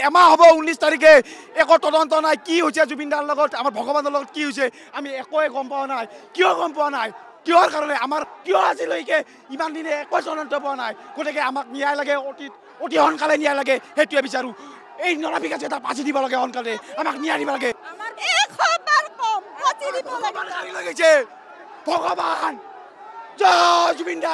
এমাহ হ'ব 19 তাৰিখে একো তদন্ত নাই কি হৈছে জুবিন দাৰ লগত আমাৰ ভগৱানৰ লগত কি হৈছে আমি একোৱে গম পোৱা নাই কিয় গম পোৱা নাই কিহৰ কাৰণে আমাৰ কিয় আজিলৈকে ইমান দিনে একো তদন্ত পোৱা নাই গতিকে আমাক ন্যায় লাগে অতি সোনকালে ন্যায় লাগে সেইটোৱে বিচাৰোঁ এই নৰবিকাশ এটা পাচি দিব লাগে সোনকালে আমাক ন্যায় দিব লাগে ভগৱান জয় জুবিন দা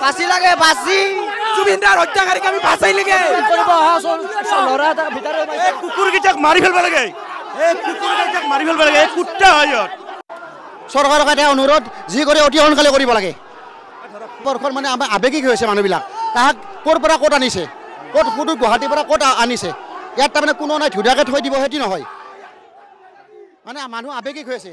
ফাঁসি লাগে ফাঁসি জুবিনদাৰ হত্যাকাৰীক আমি ফাঁচাই লাগে কুকুৰকেইটাক মাৰি ফেলব লাগে কুকুৰকেইটাক মাৰি ফেলব লাগে কুত্তা হয় ইহঁত চৰকাৰক এটা অনুৰোধ যি কৰে অতি সোনকালে কৰিব লাগে বৰ্ষৰ মানে আমাৰ আৱেগিক হৈছে মানুহবিলাক তাহাক ক'ৰ পৰা ক'ত আনিছে ক'ত সুদূৰ গুৱাহাটীৰ পৰা ক'ত আনিছে ইয়াত তাৰমানে কোনো নাই ধুনীয়াকৈ থৈ দিব সেইটো নহয় মানে মানুহ আৱেগিক হৈ আছে